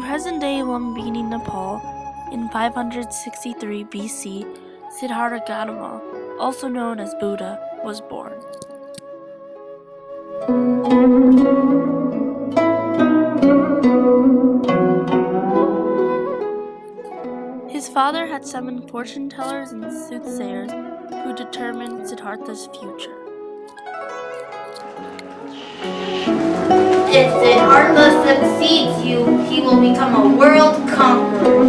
present-day Lumbini, Nepal, in 563 BC, Siddhartha Gautama, also known as Buddha, was born. His father had summoned fortune-tellers and soothsayers who determined Siddhartha's future. If Siddhartha succeeds you, he will become a world conqueror.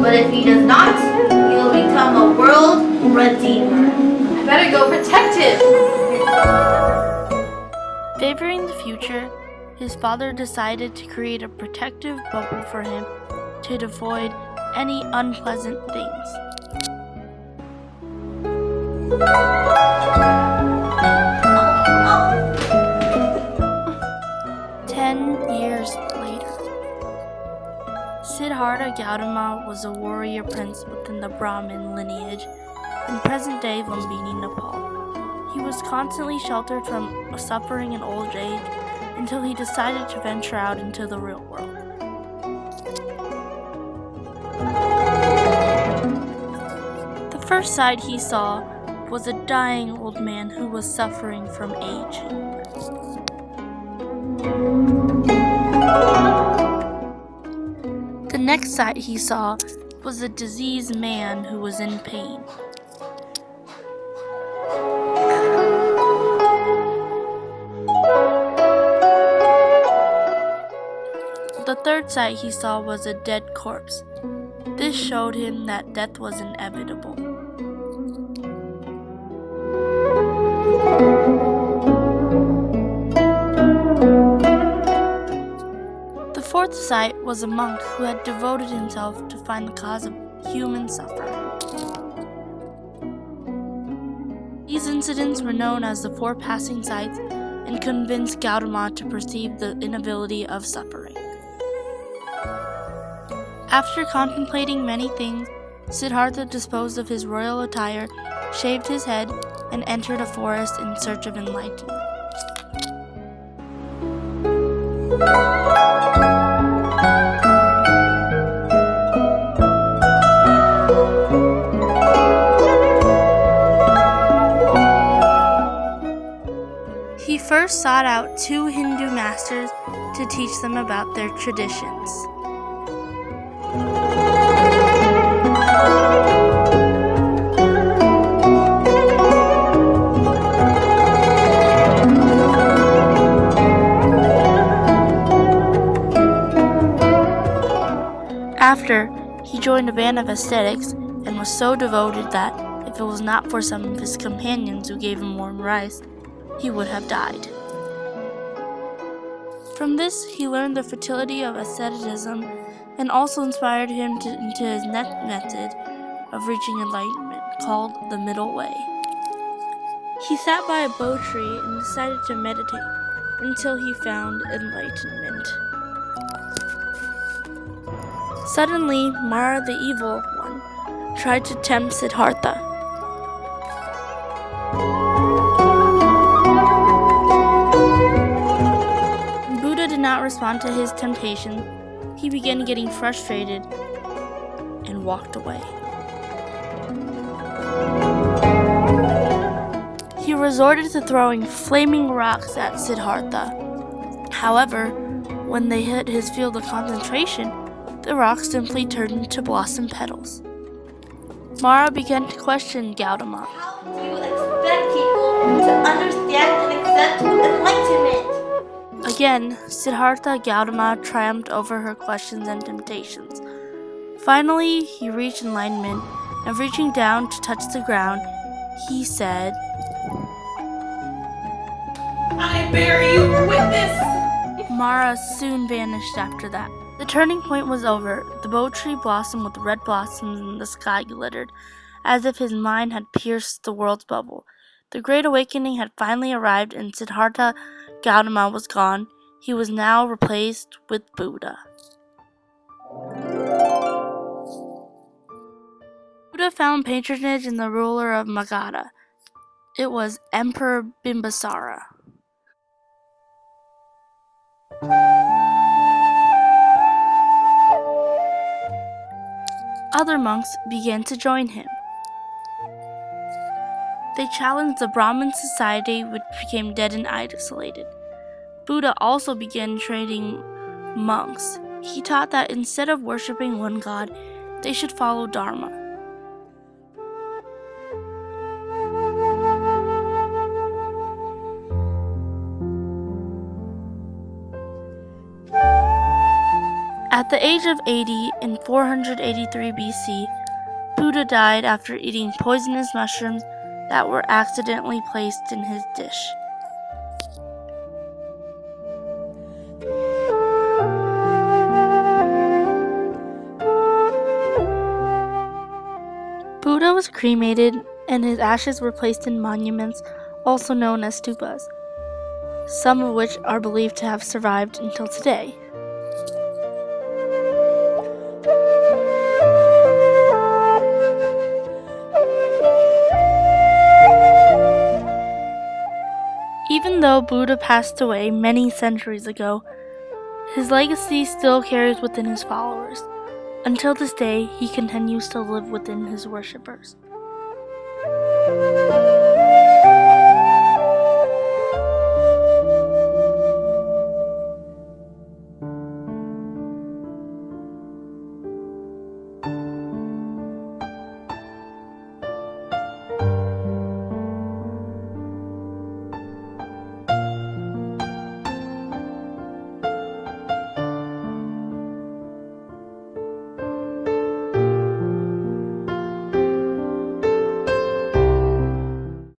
But if he does not, he will become a world redeemer. I better go protect him. Favoring the future, his father decided to create a protective bubble for him to avoid any unpleasant things. Years later, Siddhartha Gautama was a warrior prince within the Brahmin lineage in present-day Lumbini, Nepal. He was constantly sheltered from suffering and old age until he decided to venture out into the real world. The first sight he saw was a dying old man who was suffering from aging. The next sight he saw was a diseased man who was in pain. The third sight he saw was a dead corpse. This showed him that death was inevitable. The fourth sight was a monk who had devoted himself to find the cause of human suffering. These incidents were known as the four passing sights and convinced Gautama to perceive the inability of suffering. After contemplating many things, Siddhartha disposed of his royal attire, shaved his head, and entered a forest in search of enlightenment. He first sought out two Hindu masters to teach them about their traditions. After, he joined a band of ascetics and was so devoted that, if it was not for some of his companions who gave him warm rice, he would have died. From this, he learned the fertility of asceticism and also inspired him into his next method of reaching enlightenment, called the middle way. He sat by a bo tree and decided to meditate until he found enlightenment. Suddenly, Mara, the evil one, tried to tempt Siddhartha. Buddha did not respond to his temptation. He began getting frustrated and walked away. He resorted to throwing flaming rocks at Siddhartha. However, when they hit his field of concentration, the rocks simply turned into blossom petals. Mara began to question Gautama. How do you expect people to understand and accept enlightenment? Again, Siddhartha Gautama triumphed over her questions and temptations. Finally, he reached enlightenment, and reaching down to touch the ground, he said, I bear you witness. Mara soon vanished after that. The turning point was over. The bo tree blossomed with red blossoms and the sky glittered, as if his mind had pierced the world's bubble. The Great Awakening had finally arrived and Siddhartha Gautama was gone. He was now replaced with Buddha. Buddha found patronage in the ruler of Magadha. It was Emperor Bimbisara. other monks began to join him. They challenged the Brahmin society, which became dead and isolated. Buddha also began training monks. He taught that instead of worshiping one god, they should follow Dharma. At the age of 80 in 483 BC, Buddha died after eating poisonous mushrooms that were accidentally placed in his dish. Buddha was cremated, and his ashes were placed in monuments, also known as stupas, some of which are believed to have survived until today. Even though Buddha passed away many centuries ago, his legacy still carries within his followers. Until this day, he continues to live within his worshippers.